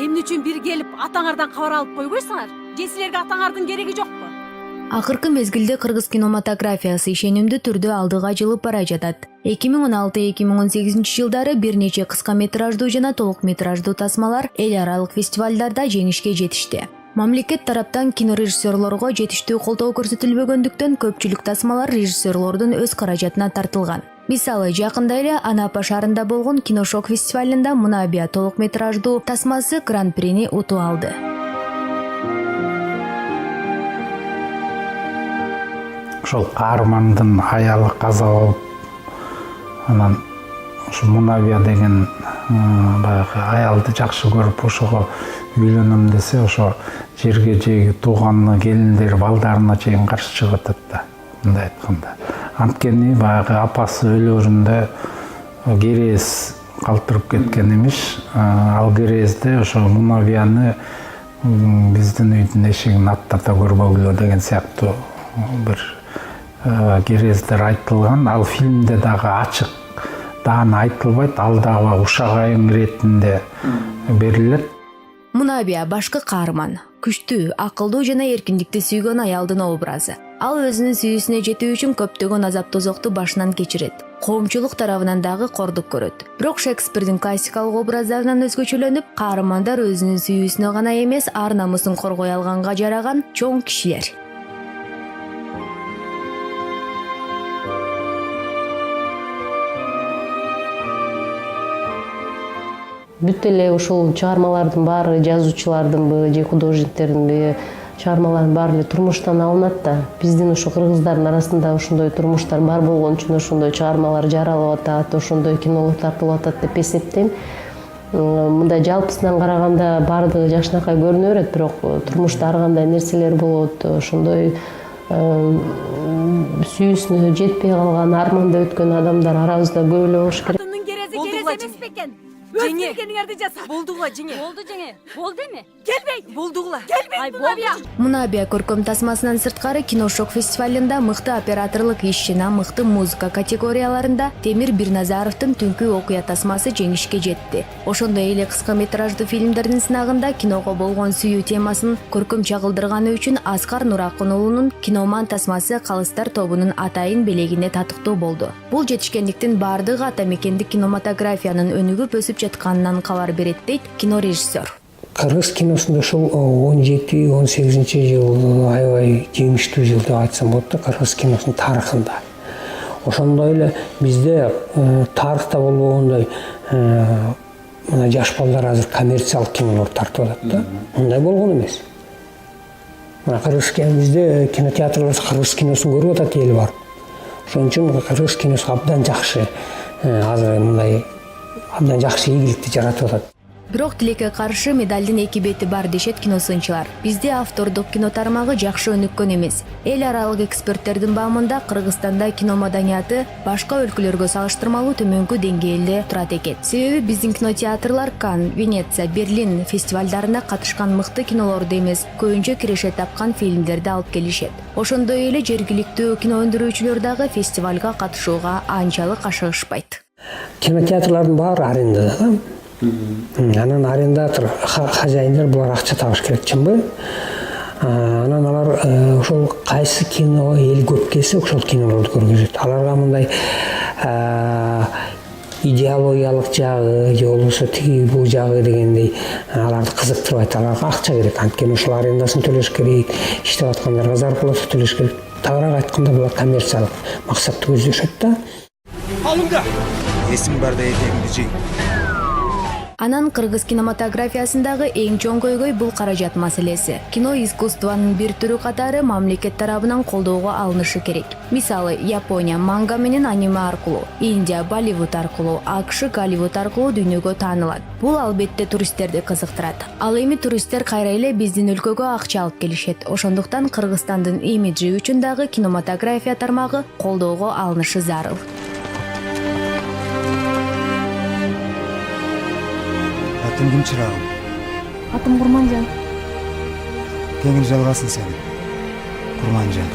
Эмне үчүн бир келип атаңардан кабар алып койбойсуңар? Же силерге атаңардын кереги жокпу? Акыркы мезгилде кыргыз кинематографиясы ишенимдүү түрдө алдыга жылып бара жатат. 2016-2018 жылдары бир нече кыска метраждуу жана толук метраждуу тасмалар эл аралык фестивалдарда жеңишке жетишти. Мамлекет тараптан кинорежиссерлорго жетиштүү колдоо көрсөтүлбөгөндүктөн көпчүлүк тасмалар режиссерлордун өз каражатына тартылган. Мисалы, жакында эле Анапа шаарында болгон Киношок фестивалында Мунабия толук метраждуу тасмасы гран-прини утуп алды. Ошол каармандын аялы каза болуп, анан ушу Мунабия деген баягы аялды жакшы көрүп ошого үйлөнөм десе, ошо жерге жеги тууганына, келиндери, балдарына чейин каршы чыгып атат да. Мындай айтканда. Анткени баягы апасы өлөрүндө керез калтырып кеткен имиш. Ал керезде ошо Мунабияны биздин үйдүн эшигин аттата көрбөгүлө деген сыяктуу бир керездер айтылган. Ал фильмде дагы ачык даана айтылбайт, ал дагы ушак айың иретинде берилет. Мунабия башкы каарман, күчтүү, акылдуу жана эркиндикти сүйгөн аялдын образы. Ал өзүнүн сүйүүсүнө жетүү үчүн көптөгөн азап тозокту башынан кечирет. Коомчулук тарабынан дагы кордук көрөт. Бирок Шекспирдин классикалык образдарынан өзгөчөлөнүп, каармандар өзүнүн сүйүүсүнө гана эмес, ар намысын коргой алганга жараган чоң кишилер. Бүт эле ушул чыгармалардын баары жазуучулардынбы же художниктердинби чыгармалардын баары эле турмуштан алынат да. Биздин ушу кыргыздардын арасында ошондой турмуштар бар болгон үчүн ошондой чыгармалар жаралып атат, ошондой кинолор тартылып атат деп эсептейм. Мындай жалпысынан караганда баардыгы жакшынакай көрүнө берет, бирок турмушта ар кандай нерселер болот. Ошондой сүйүүсүнө жетпей калган, арманда өткөн адамдар арабызда көп эле болуш керек. Атымдын керези керез эмес бекен. Өзгөргениңерди жаса. Болдугула жеңе. Болду жеңе. Болду эми? Келбейт. Болдугула. Келбейт Мунабия. Мунабия көркөм тасмасынан сырткары Киношок фестивалында мыкты операторлук иш жана мыкты музыка категорияларында Темир Бирназаровдун Түнкү окуя тасмасы жеңишке жетти. Ошондой эле кыска метраждуу фильмдердин сынагында киного болгон сүйүү темасын көркөм чагылдырганы үчүн Аскар Нуракын уулунун Киноман тасмасы Калыстар тобунун атайын белегине татыктуу болду. Бул жетишкендиктин баардыгы ата мекендик кинематографиянын өнүгүп өсүп жатканынан кабар берет дейт кинорежиссер. Кыргыз киносунда ушул 17-18 жыл аябай жемиштүү жыл деп айтсам болот да, кыргыз киносунун тарыхында. Ошондой эле бизде тарыхта болбогондой мына жаш балдар азыр коммерциялык кинолор тартып атат да. Мындай болгон эмес. Мына бизде кинотеатрлар кыргыз киносун көрүп атат эл бар. Ошон үчүн кыргыз киносу абдан жакшы, азыр мындай абдан жакшы ийгиликти жаратып атат. Бирок тилекке каршы медалдын эки бети бар дешет киносунчулар. Бизде автордук кино тармагы жакшы өнүккөн эмес. Эл аралык эксперттердин баамында Кыргызстанда кино маданияты башка өлкөлөргө салыштырмалуу төмөнкү деңгээлде турат экен. Себеби биздин кинотеатрлар Кан, Венеция, Берлин фестивалдарына катышкан мыкты кинолорду эмес, көбүнчө киреше тапкан фильмдерди алып келишет. Ошондой эле жергиликтүү кино өндүрүүчүлөр дагы фестивалга катышууга анчалык ашыгышпайт. Кинотеатрлардын баары арендада да. Анан арендатор хозяиндар булар акча табыш керек, чынбы? Анан алар ошол кайсы кино эл көп келсе ошол кинолорду көргөзөт. Аларга мындай идеологиялык жагы же болбосо тиги бул жагы дегендей аларды кызыктырбайт. Аларга акча керек. Анткени ошол арендасын төлөш керек, иштеп аткандарга зарплата төлөш керек. Тагыраак айтканда булар коммерциялык максатты көздөшөт да. Алымда эсим барда этегимди жей. Анан кыргыз кинематографиясындагы эң чоң көйгөй бул каражат маселеси. Кино искусствонун бир түрү катары мамлекет тарабынан колдоого алынышы керек. Мисалы, Япония манга менен аниме аркылуу, Индия Болливуд аркылуу, АКШ Голливуд аркылуу дүйнөгө таанылат. Бул албетте туристтерди кызыктырат. Ал эми туристтер кайра эле биздин өлкөгө акча алып келишет. Ошондуктан Кыргызстандын имиджи үчүн дагы кинематография тармагы колдоого алынышы зарыл. Атым ким чырагым? Атым Курманжан. Кеңир жалгасын сени. Курманжан.